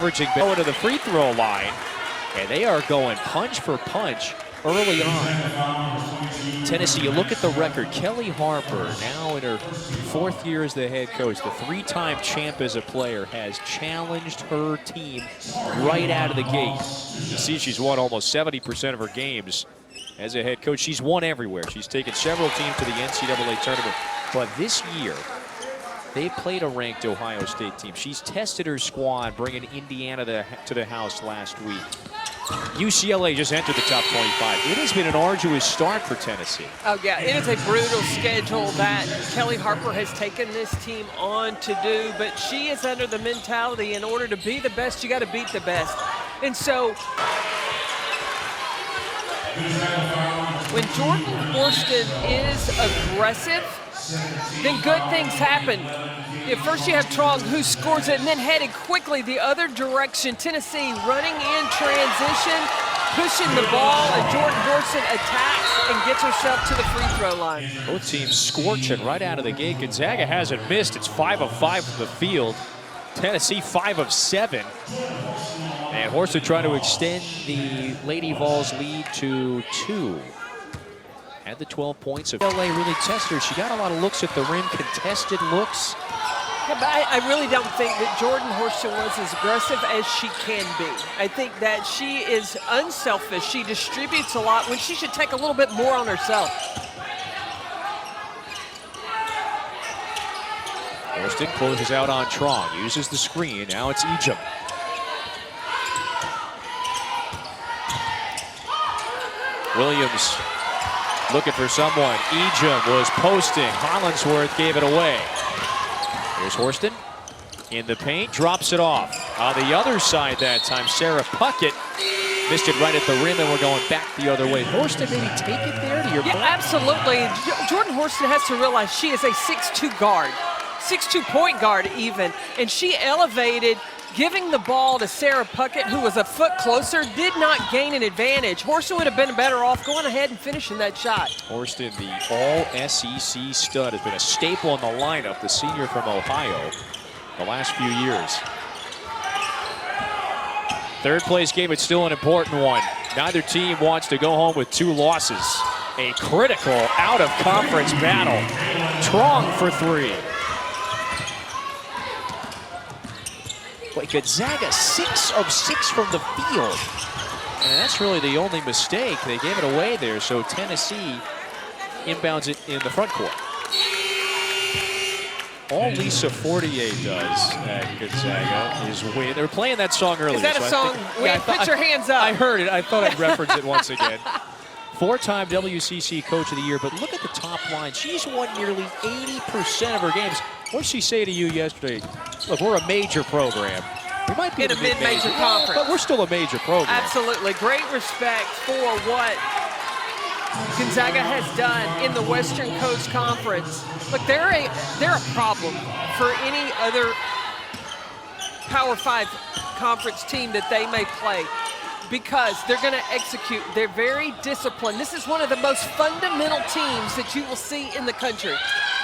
Going to the free throw line, and they are going punch for punch early on. Tennessee, you look at the record. Kelly Harper, now in her 4th year as the head coach, the 3-time champ as a player, has challenged her team right out of the gate. You see she's won almost 70% of her games as a head coach. She's won everywhere. She's taken several teams to the NCAA tournament. But this year, they played a ranked Ohio State team. She's tested her squad, bringing Indiana to the house last week. UCLA just entered the top 25. It has been an arduous start for Tennessee. Oh, yeah, it is a brutal schedule that Kelly Harper has taken this team on to do, but she is under the mentality, in order to be the best, you got to beat the best. And so when Jordan Horston is aggressive, then good things happen. First you have Trong, who scores it, and then headed quickly the other direction. Tennessee running in transition, pushing the ball, and Jordan Horston attacks and gets herself to the free throw line. Both teams scorching right out of the gate. Gonzaga hasn't missed. It's 5 of 5 from the field. Tennessee 5 of 7. And Horston trying to extend the Lady Vols lead to 2. Had the 12 points. LA really tested her. She got a lot of looks at the rim, contested looks. Yeah, but I really don't think that Jordan Horston was as aggressive as she can be. I think that she is unselfish. She distributes a lot when she should take a little bit more on herself. Horston closes out on Trong, uses the screen. Now it's Ejim. Williams looking for someone. Ejim was posting. Hollingsworth gave it away. Here's Horston in the paint, drops it off. On the other side that time, Sarah Puckett missed it right at the rim, and we're going back the other way. Horston, maybe take it there to your point? Absolutely. Jordan Horston has to realize she is a 6'2" guard, 6'2" point guard even, and she elevated, giving the ball to Sarah Puckett, who was a foot closer, did not gain an advantage. Horston would have been better off going ahead and finishing that shot. Horston, the all-SEC stud, has been a staple in the lineup, the senior from Ohio, the last few years. Third place game, it's still an important one. Neither team wants to go home with 2 losses. A critical out-of-conference battle. Trong for 3. Boy, Gonzaga 6 of 6 from the field. And that's really the only mistake. They gave it away there, so Tennessee inbounds it in the front court. All Lisa Fortier does at Gonzaga is win. They were playing that song earlier. Is that a song? Put your hands up. I heard it. I thought I'd reference it once again. 4-time WCC Coach of the Year, but look at the top line. She's won nearly 80% of her games. What did she say to you yesterday? Look, we're a major program. We might be in a mid-major conference, but we're still a major program. Absolutely. Great respect for what Gonzaga has done in the Western Coast Conference. Look, they're a problem for any other Power 5 conference team that they may play, because they're going to execute. They're very disciplined. This is one of the most fundamental teams that you will see in the country.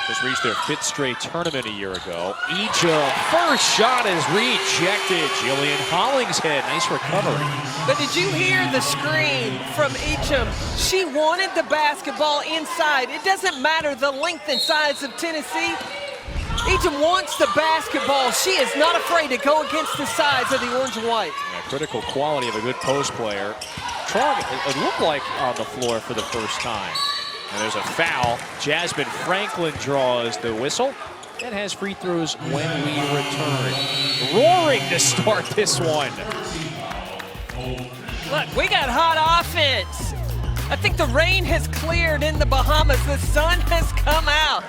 Just reached their 5th straight tournament a year ago. Ejim, first shot is rejected. Jillian Hollingshead, nice recovery. But did you hear the scream from Ejim? She wanted the basketball inside. It doesn't matter the length and size of Tennessee. Ejim wants the basketball. She is not afraid to go against the size of the orange and white. Yeah, critical quality of a good post player. Trong, it looked like on the floor for the first time. And there's a foul. Jasmine Franklin draws the whistle and has free throws when we return. Roaring to start this one. Look, we got hot offense. I think the rain has cleared in the Bahamas. The sun has come out.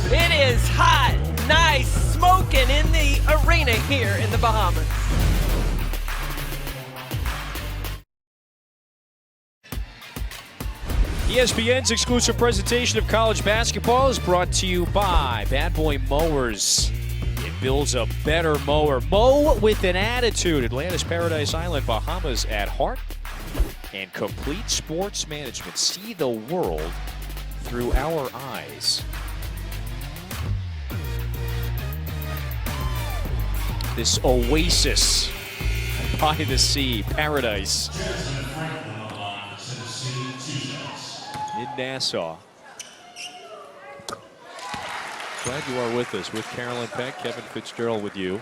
It is hot, nice, smoking in the arena here in the Bahamas. ESPN's exclusive presentation of college basketball is brought to you by Bad Boy Mowers. It builds a better mower. Mow with an attitude. Atlanta's Paradise Island, Bahamas at heart. And Complete Sports Management. See the world through our eyes. This oasis by the sea, paradise in Nassau. Glad you are with us. With Carolyn Peck, Kevin Fitzgerald with you.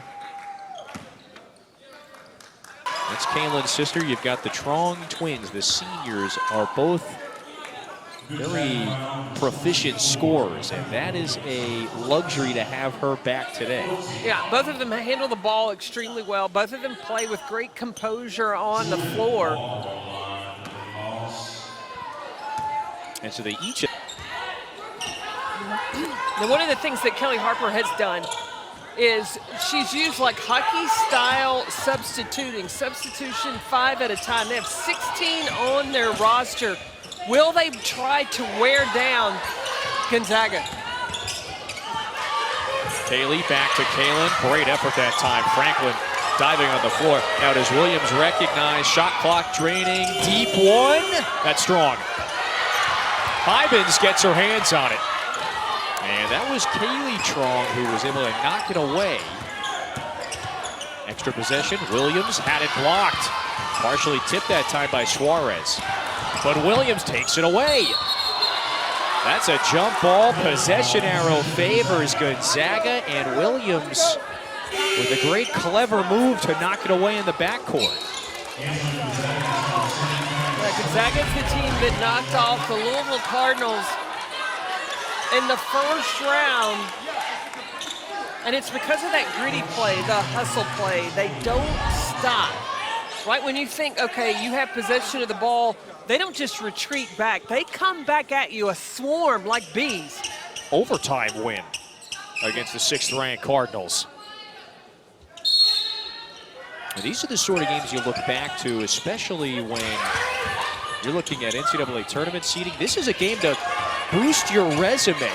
That's Kaylin's sister. You've got the Trong twins. The seniors are both very proficient scorers, and that is a luxury to have her back today. Yeah, both of them handle the ball extremely well. Both of them play with great composure on the floor. And so they each... Now, one of the things that Kelly Harper has done is she's used like hockey-style substitution 5 at a time. They have 16 on their roster. Will they try to wear down Gonzaga? Kaylee back to Kaylin. Great effort that time. Franklin diving on the floor. Now does Williams recognize? Shot clock draining. Deep one. That's strong. Hybens gets her hands on it. And that was Kaylee Trong who was able to knock it away. Extra possession. Williams had it blocked. Partially tipped that time by Suarez. But Williams takes it away. That's a jump ball. Possession arrow favors Gonzaga, and Williams with a great clever move to knock it away in the backcourt. Gonzaga's the team that knocked off the Louisville Cardinals in the first round. And it's because of that gritty play, the hustle play. They don't stop. Right when you think, okay, you have possession of the ball, they don't just retreat back. They come back at you, a swarm like bees. Overtime win against the 6th-ranked Cardinals. And these are the sort of games you look back to, especially when you're looking at NCAA tournament seeding. This is a game to boost your resume.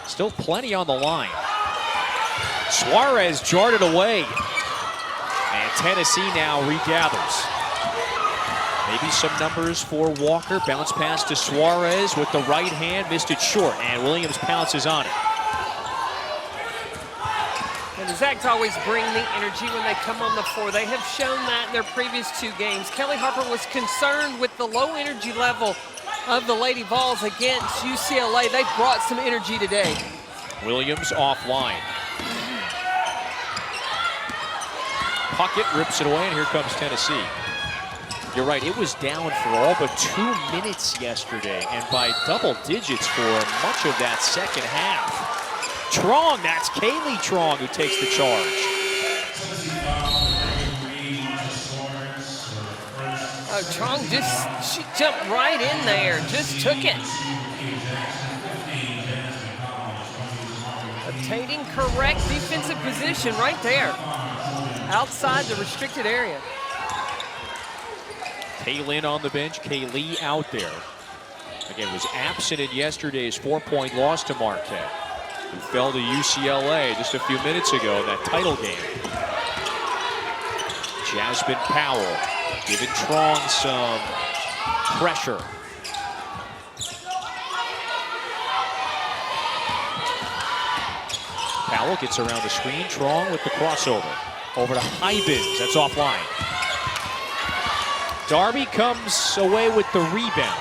Still plenty on the line. Suarez jarred it away. And Tennessee now regathers. Maybe some numbers for Walker. Bounce pass to Suarez with the right hand. Missed it short, and Williams pounces on it. And the Zags always bring the energy when they come on the floor. They have shown that in their previous 2 games. Kelly Harper was concerned with the low energy level of the Lady Vols against UCLA. They brought some energy today. Williams offline. Puckett rips it away, and here comes Tennessee. You're right, it was down for all but 2 minutes yesterday, and by double digits for much of that second half. Trong, that's Kaylee Trong who takes the charge. Oh, Trong she jumped right in there, just took it. Obtaining correct defensive position right there, outside the restricted area. Kaylin on the bench, Kaylee out there. Again, was absent in yesterday's 4-point loss to Marquette, who fell to UCLA just a few minutes ago in that title game. Jasmine Powell giving Trong some pressure. Powell gets around the screen. Trong with the crossover. Over to Hybens. That's offline. Darby comes away with the rebound.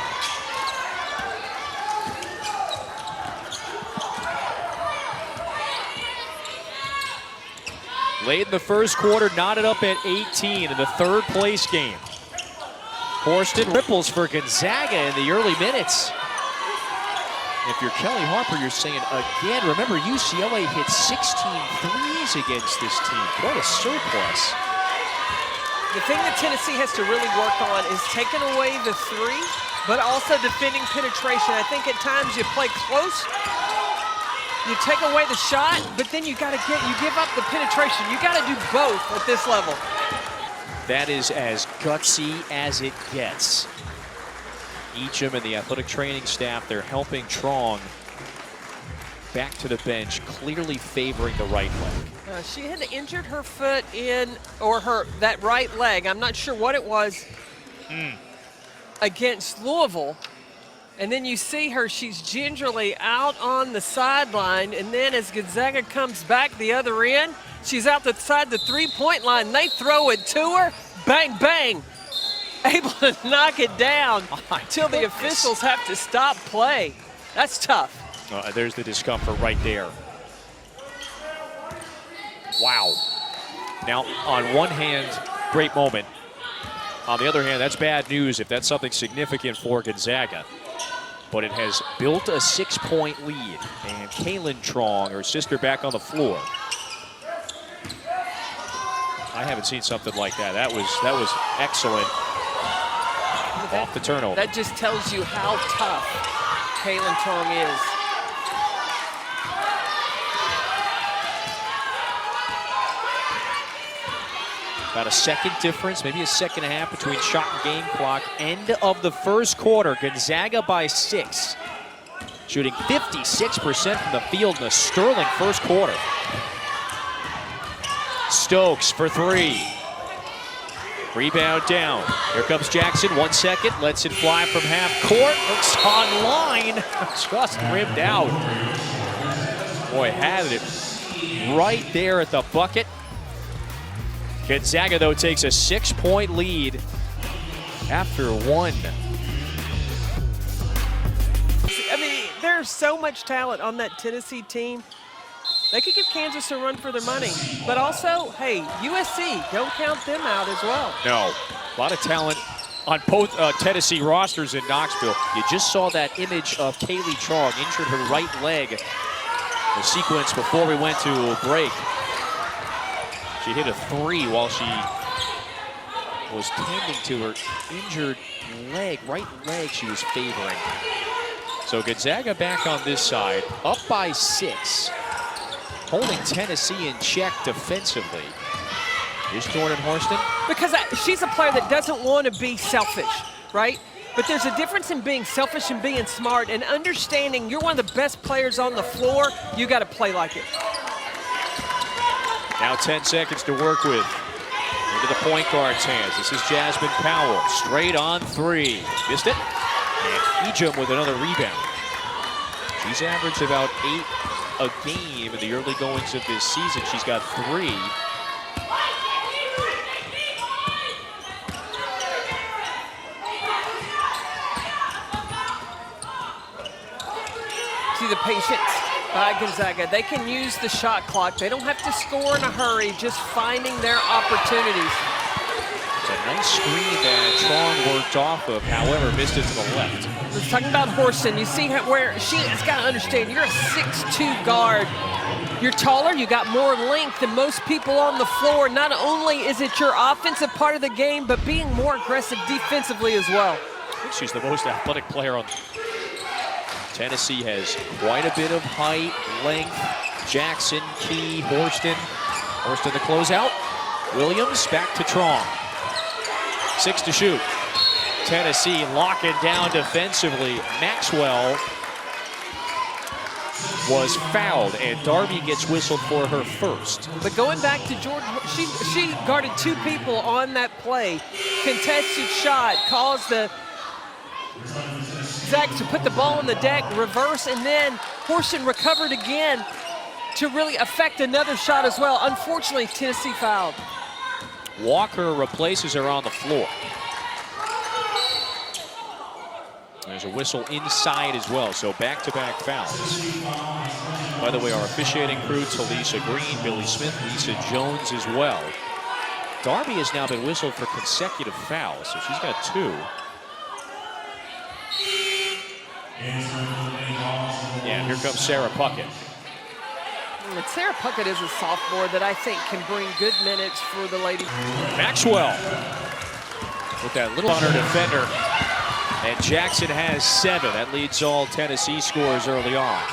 Late in the first quarter, knotted up at 18 in the 3rd place game. Horston ripples for Gonzaga in the early minutes. If you're Kelly Harper, you're saying again, remember UCLA hit 16 threes against this team. What a surplus. The thing that Tennessee has to really work on is taking away the 3, but also defending penetration. I think at times you play close, you take away the shot, but then you give up the penetration. You got to do both at this level. That is as gutsy as it gets. Eacham and the athletic training staff, they're helping Trong back to the bench, clearly favoring the right leg. She had injured her foot that right leg. I'm not sure what it was against Louisville. And then you see her, she's gingerly out on the sideline, and then as Gonzaga comes back the other end, she's out the side the three-point line. They throw it to her, bang, bang, able to knock it down until the officials have to stop play. That's tough. There's the discomfort right there. Wow. Now, on one hand, great moment. On the other hand, that's bad news if that's something significant for Gonzaga. But it has built a 6-point lead. And Kaylin Trong, her sister, back on the floor. I haven't seen something like that. That was excellent off the turnover. That just tells you how tough Kaylin Trong is. About a second difference, maybe a second and a half between shot and game clock. End of the first quarter, Gonzaga by 6. Shooting 56% from the field in a sterling first quarter. Stokes for 3. Rebound down. Here comes Jackson, 1 second, lets it fly from half court. Looks on line, just rimmed out. Boy, had it right there at the bucket. Gonzaga, though, takes a 6-point lead after 1. I mean, there's so much talent on that Tennessee team. They could give Kansas a run for their money. But also, hey, USC, don't count them out as well. No, a lot of talent on both Tennessee rosters in Knoxville. You just saw that image of Kaylee Trong, injured her right leg. The sequence before we went to a break. She hit a 3 while she was tending to her injured leg, right leg she was favoring. So Gonzaga back on this side, up by 6, holding Tennessee in check defensively. Here's Jordan Horston. Because she's a player that doesn't want to be selfish, right? But there's a difference in being selfish and being smart and understanding you're one of the best players on the floor. You got to play like it. Now 10 seconds to work with. Into the point guard's hands. This is Jasmine Powell. Straight on 3. Missed it. And Ejim with another rebound. She's averaged about 8 a game in the early goings of this season. She's got 3. See the patience by Gonzaga. They can use the shot clock. They don't have to score in a hurry, just finding their opportunities. It's a nice screen that Trong worked off of, however, missed it to the left. We're talking about Horston. You see where she has got to understand, you're a 6'2" guard. You're taller, you got more length than most people on the floor. Not only is it your offensive part of the game, but being more aggressive defensively as well. I think she's the most athletic player on. Tennessee has quite a bit of height, length. Jackson, Key, Horston. Horston the closeout. Williams back to Trong. 6 to shoot. Tennessee locking down defensively. Maxwell was fouled, and Darby gets whistled for her first. But going back to Jordan, she guarded 2 people on that play. Contested shot, caused the Zach to put the ball on the deck, reverse, and then Horston recovered again to really affect another shot as well. Unfortunately, Tennessee fouled. Walker replaces her on the floor. There's a whistle inside as well, so back-to-back fouls. By the way, our officiating crew, Talisa Green, Billy Smith, Lisa Jones as well. Darby has now been whistled for consecutive fouls, so she's got 2. Yeah, here comes Sarah Puckett. And Sarah Puckett is a sophomore that I think can bring good minutes for the lady. Maxwell with that little on her defender. And Jackson has 7. That leads all Tennessee scores early on.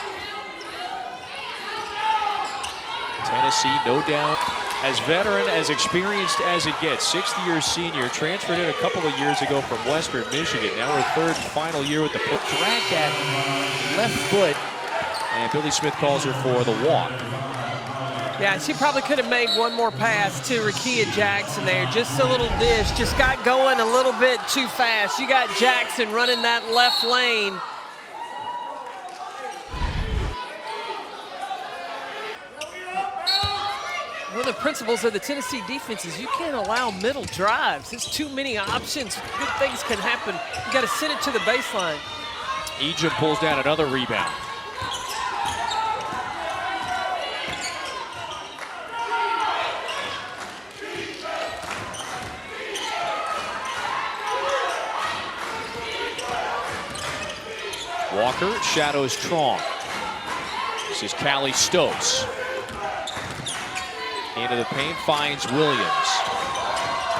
Tennessee, no doubt, as veteran, as experienced as it gets. 6th-year senior, transferred in a couple of years ago from Western Michigan. Now her 3rd and final year with the drag that left foot. And Billy Smith calls her for the walk. Yeah, she probably could have made one more pass to Rakia Jackson there. Just a little dish, just got going a little bit too fast. You got Jackson running that left lane, the principles of the Tennessee defense is you can't allow middle drives. There's too many options. Good things can happen. You got to send it to the baseline. Egypt pulls down another rebound. Walker shadows Trong. This is Callie Stokes. Into the paint, finds Williams.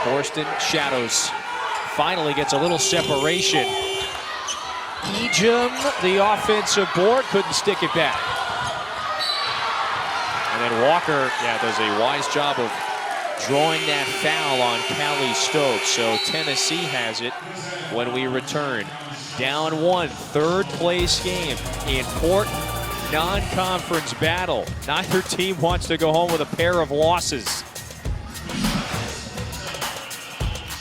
Horston shadows, finally gets a little separation. Ejim, the offensive board, couldn't stick it back. And then Walker, does a wise job of drawing that foul on Callie Stokes. So Tennessee has it when we return. Down one, third place game, important non-conference battle. Neither team wants to go home with a pair of losses.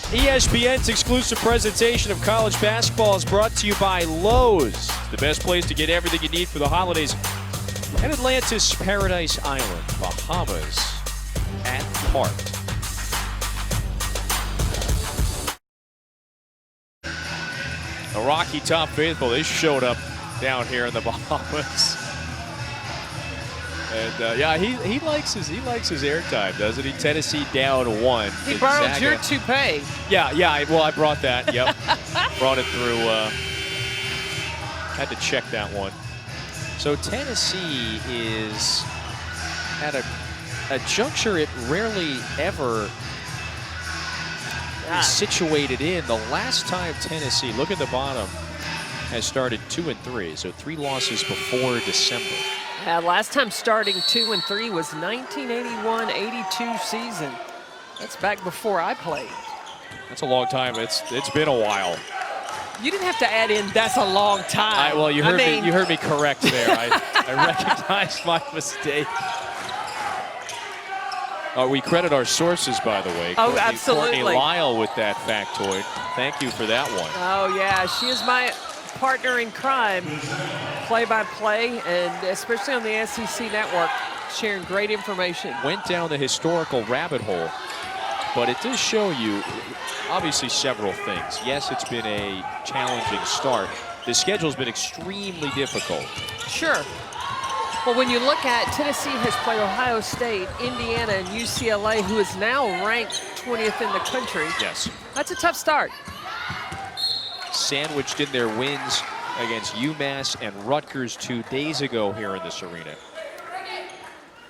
ESPN's exclusive presentation of college basketball is brought to you by Lowe's, the best place to get everything you need for the holidays. And Atlantis Paradise Island, Bahamas at heart. The Rocky Top faithful, they showed up down here in the Bahamas. And he likes his airtime, doesn't he? Tennessee down one. He borrowed your toupee. Well, I brought that. Yep, brought it through. Had to check that one. So Tennessee is at a juncture it rarely ever is situated in. The last time Tennessee, look at the bottom, has started 2-3, so 3 losses before December. Last time starting 2-3 was 1981-82 season. That's back before I played. That's a long time. It's been a while. You didn't have to add in "that's a long time." Well, you heard me correct there. I recognized my mistake. We credit our sources, by the way. Oh, absolutely. Courtney Lyle with that factoid. Thank you for that one. Oh, yeah. She is my partner in crime, play-by-play, and especially on the SEC Network, sharing great information. Went down the historical rabbit hole, but it does show you, obviously, several things. Yes, it's been a challenging start. The schedule's been extremely difficult. Sure. Well, when you look at Tennessee has played Ohio State, Indiana, and UCLA, who is now ranked 20th in the country. Yes. That's a tough start. Sandwiched in their wins against UMass and Rutgers 2 days ago here in this arena.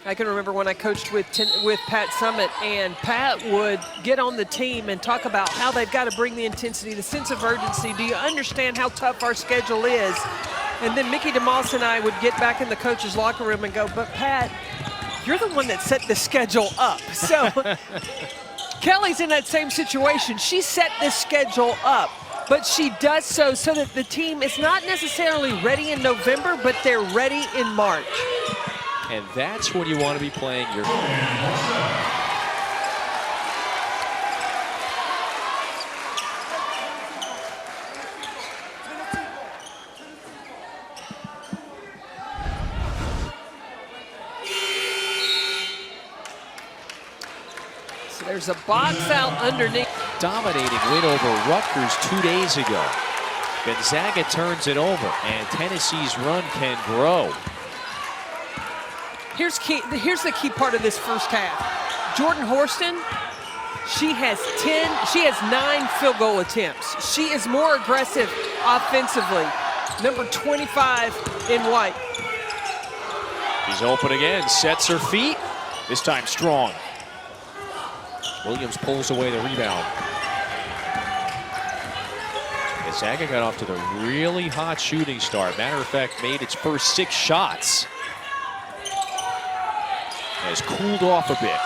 I can remember when I coached with Pat Summitt, and Pat would get on the team and talk about how they've got to bring the intensity, the sense of urgency. Do you understand how tough our schedule is? And then Mickey DeMoss and I would get back in the coach's locker room and go, but Pat, you're the one that set the schedule up. So Kelly's in that same situation. She set this schedule up, but she does so that the team is not necessarily ready in November, but they're ready in March. And that's when you want to be playing your... So there's a box out underneath. Dominating win over Rutgers 2 days ago. Gonzaga turns it over, and Tennessee's run can grow. Here's the key part of this first half. Jordan Horston, she has 9 field goal attempts. She is more aggressive offensively. Number 25 in white. She's open again, sets her feet. This time strong. Williams pulls away the rebound. Gonzaga got off to the really hot shooting start. Matter of fact, made its first 6 shots. Has cooled off a bit.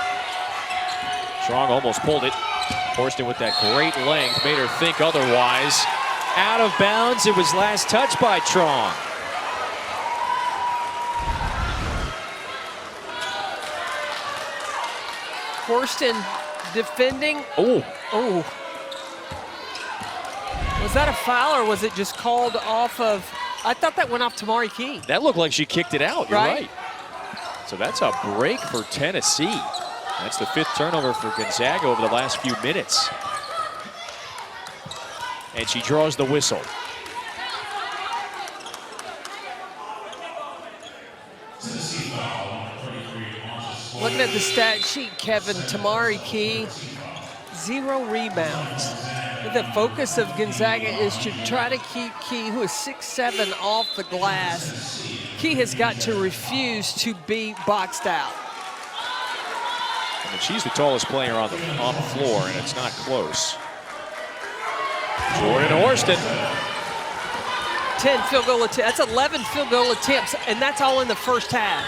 Strong almost pulled it. Horston with that great length made her think otherwise. Out of bounds. It was last touched by Trong. Horston defending. Oh. Was that a foul or was it just called off of? I thought that went off Tamari Key. That looked like she kicked it out. You're right. So that's a break for Tennessee. That's the 5th turnover for Gonzaga over the last few minutes. And she draws the whistle. Looking at the stat sheet, Kevin, Tamari Key, 0 rebounds. The focus of Gonzaga is to try to keep Key, who is 6'7", off the glass. Key has got to refuse to be boxed out. I mean, she's the tallest player on the floor, and it's not close. Jordan Horston. 10 field goal attempts. That's 11 field goal attempts, and that's all in the first half.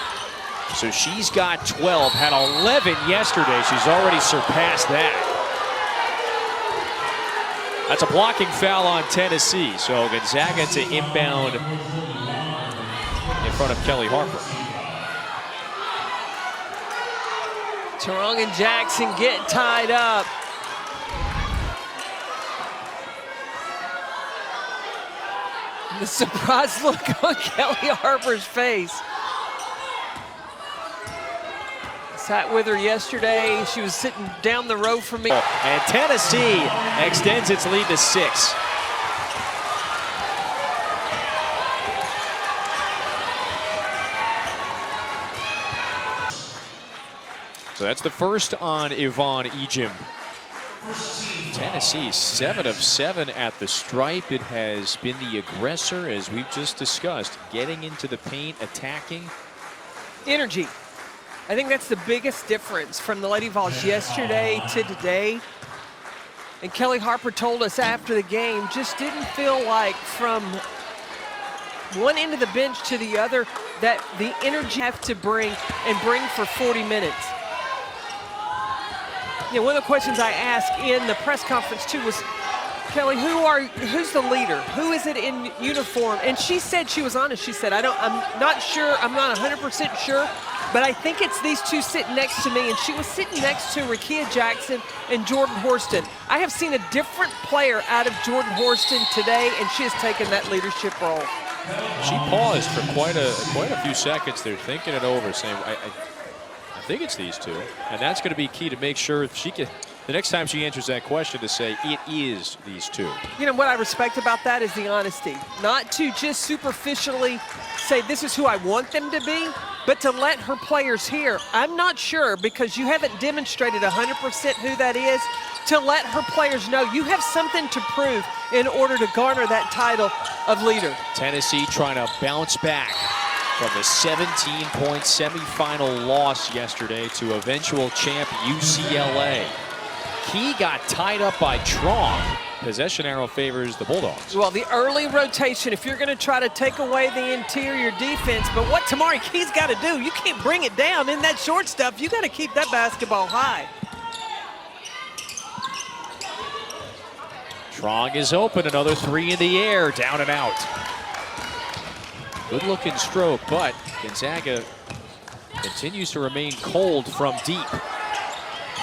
So she's got 12, had 11 yesterday. She's already surpassed that. That's a blocking foul on Tennessee. So Gonzaga to inbound in front of Kelly Harper. Terong and Jackson get tied up. The surprised look on Kelly Harper's face. Sat with her yesterday. She was sitting down the row from me. And Tennessee extends its lead to 6. So that's the first on Yvonne Ejim. Tennessee 7 of 7 at the stripe. It has been the aggressor, as we've just discussed, getting into the paint, attacking. Energy. I think that's the biggest difference from the Lady Vols yesterday to today. And Kelly Harper told us after the game, just didn't feel like from one end of the bench to the other that the energy have to bring for 40 minutes. You know, one of the questions I asked in the press conference too was, Kelly, who's the leader? Who is it in uniform? And she said, she was honest. She said, I'm not sure. I'm not 100% sure, but I think it's these two sitting next to me. And she was sitting next to Rakia Jackson and Jordan Horston. I have seen a different player out of Jordan Horston today, and she has taken that leadership role. She paused for quite a few seconds there, thinking it over, saying, I think it's these two. And that's going to be key to make sure if she can, the next time she answers that question, to say it is these two. You know what I respect about that is the honesty. Not to just superficially say this is who I want them to be, but to let her players hear, I'm not sure, because you haven't demonstrated 100% who that is, to let her players know you have something to prove in order to garner that title of leader. Tennessee trying to bounce back from the 17-point semifinal loss yesterday to eventual champ UCLA. Key got tied up by Trong. Possession arrow favors the Bulldogs. Well, the early rotation, if you're going to try to take away the interior defense, but what Tamari Key's got to do, you can't bring it down in that short stuff. You got to keep that basketball high. Trong is open, another 3 in the air, down and out. Good looking stroke, but Gonzaga continues to remain cold from deep.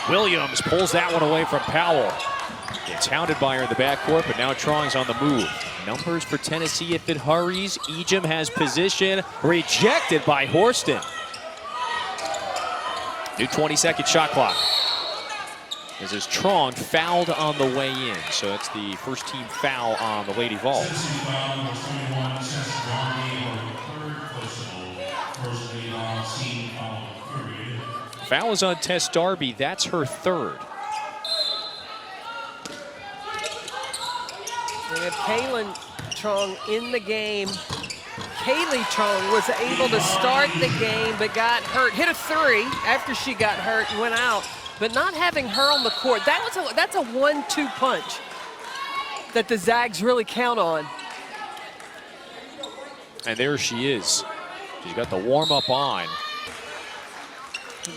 Williams pulls that one away from Powell. It's hounded by her in the backcourt, but now Trong's on the move. Numbers for Tennessee if it hurries. Ejim has position, rejected by Horston. New 20-second shot clock. This is Trong fouled on the way in, so that's the first team foul on the Lady Vols. Foul is on Tess Darby. That's her 3rd. We have Kaylin Trong in the game. Kaylee Trong was able to start the game but got hurt. Hit a 3 after she got hurt and went out. But not having her on the court, that's a 1-2 punch that the Zags really count on. And there she is. She's got the warm-up on.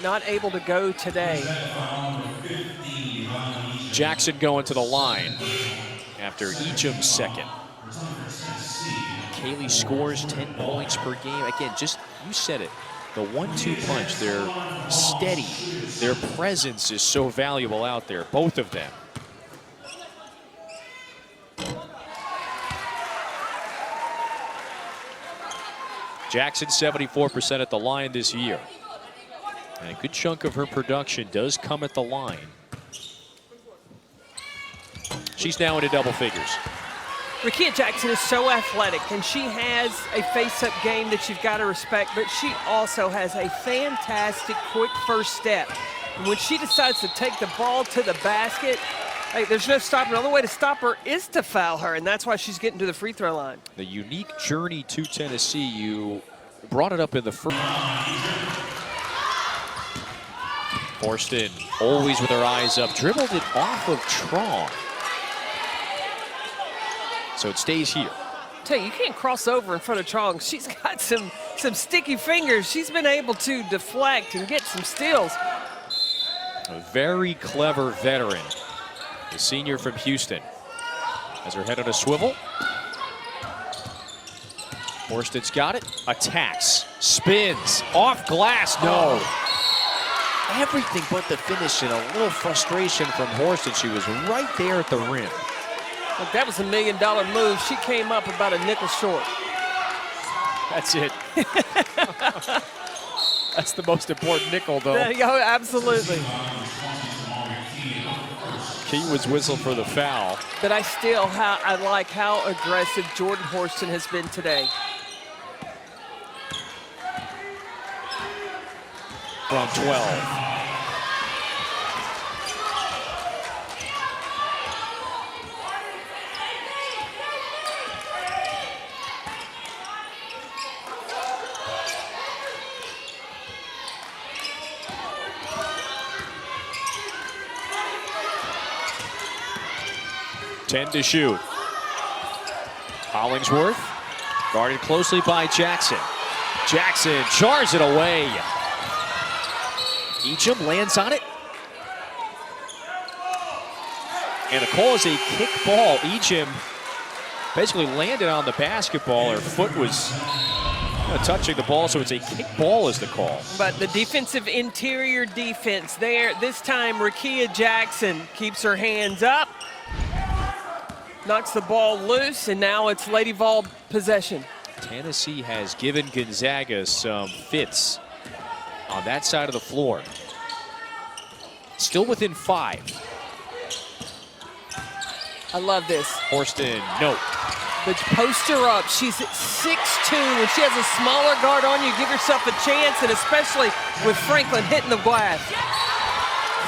Not able to go today. Jackson going to the line after Ejim's second. Kaylee scores 10 points per game. Again, just, you said it, the 1-2 punch. They're steady. Their presence is so valuable out there, both of them. Jackson 74% at the line this year. And a good chunk of her production does come at the line. She's now into double figures. Rakia Jackson is so athletic, and she has a face-up game that you've got to respect, but she also has a fantastic quick first step. And when she decides to take the ball to the basket, hey, there's no stopping. The only way to stop her is to foul her, and that's why she's getting to the free throw line. The unique journey to Tennessee, you brought it up in the first. Horston, always with her eyes up, dribbled it off of Trong. So it stays here. Tell you can't cross over in front of Trong. She's got some sticky fingers. She's been able to deflect and get some steals. A very clever veteran, the senior from Houston. Has her head on a swivel. Horston's got it, attacks, spins, off glass, no. Everything but the finish, and a little frustration from Horston. She was right there at the rim. Look, that was $1 million move. She came up about a nickel short. That's it. That's the most important nickel, though. Oh, absolutely. Key was whistled for the foul. But I like how aggressive Jordan Horston has been today. From 12. Ten to shoot. Hollingsworth guarded closely by Jackson. Jackson jars it away. Eacham lands on it. And the call is a kick ball. Eacham basically landed on the basketball. Her foot was touching the ball, so it's a kick ball is the call. But the defensive interior defense there. This time, Rakia Jackson keeps her hands up. Knocks the ball loose, and now it's Lady Vol possession. Tennessee has given Gonzaga some fits on that side of the floor. Still within 5. I love this. Horston, no. But post her up. She's at 6'2". When she has a smaller guard on you, give yourself a chance, and especially with Franklin hitting the glass.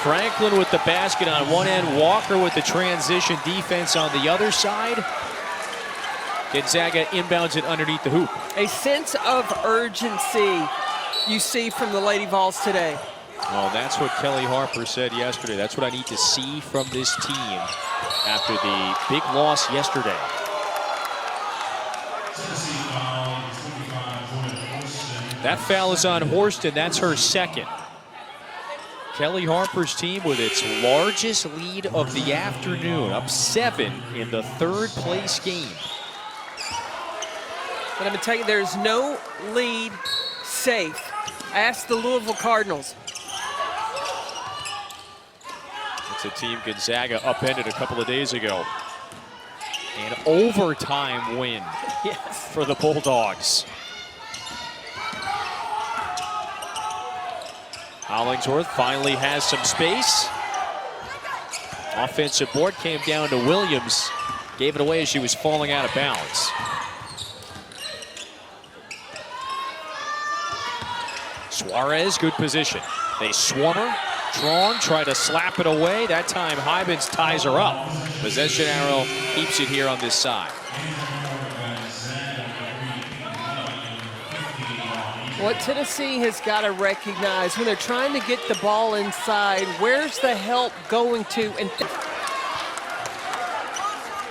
Franklin with the basket on one end, Walker with the transition defense on the other side. Gonzaga inbounds it underneath the hoop. A sense of urgency you see from the Lady Vols today. Well, that's what Kelly Harper said yesterday. That's what I need to see from this team after the big loss yesterday. That foul is on Horston. That's her second. Kelly Harper's team with its largest lead of the afternoon, up 7 in the third place game. But I'm going to tell you, there's no lead safe. Ask the Louisville Cardinals. It's a team Gonzaga upended a couple of days ago. An overtime win for the Bulldogs. Hollingsworth finally has some space. Offensive board came down to Williams. Gave it away as she was falling out of bounds. Suarez, good position. They swarm her. Strong, try to slap it away. That time Hybens ties her up. Possession arrow keeps it here on this side. What Tennessee has got to recognize when they're trying to get the ball inside, where's the help going to? And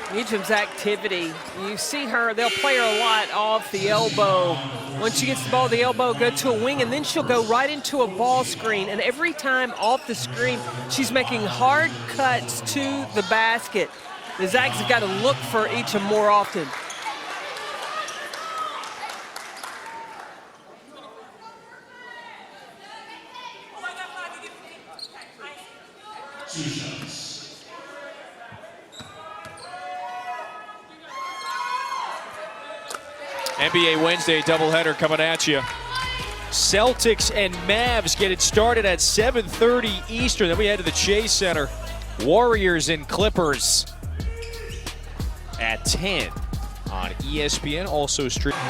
Eacham's activity, you see her, they'll play her a lot off the elbow. Once she gets the ball, the elbow go to a wing, and then she'll go right into a ball screen. And every time off the screen, she's making hard cuts to the basket. The Zags have got to look for Eacham more often. NBA Wednesday doubleheader coming at you. Celtics and Mavs get it started at 7:30 Eastern. Then we head to the Chase Center. Warriors and Clippers at 10 on ESPN, also streaming.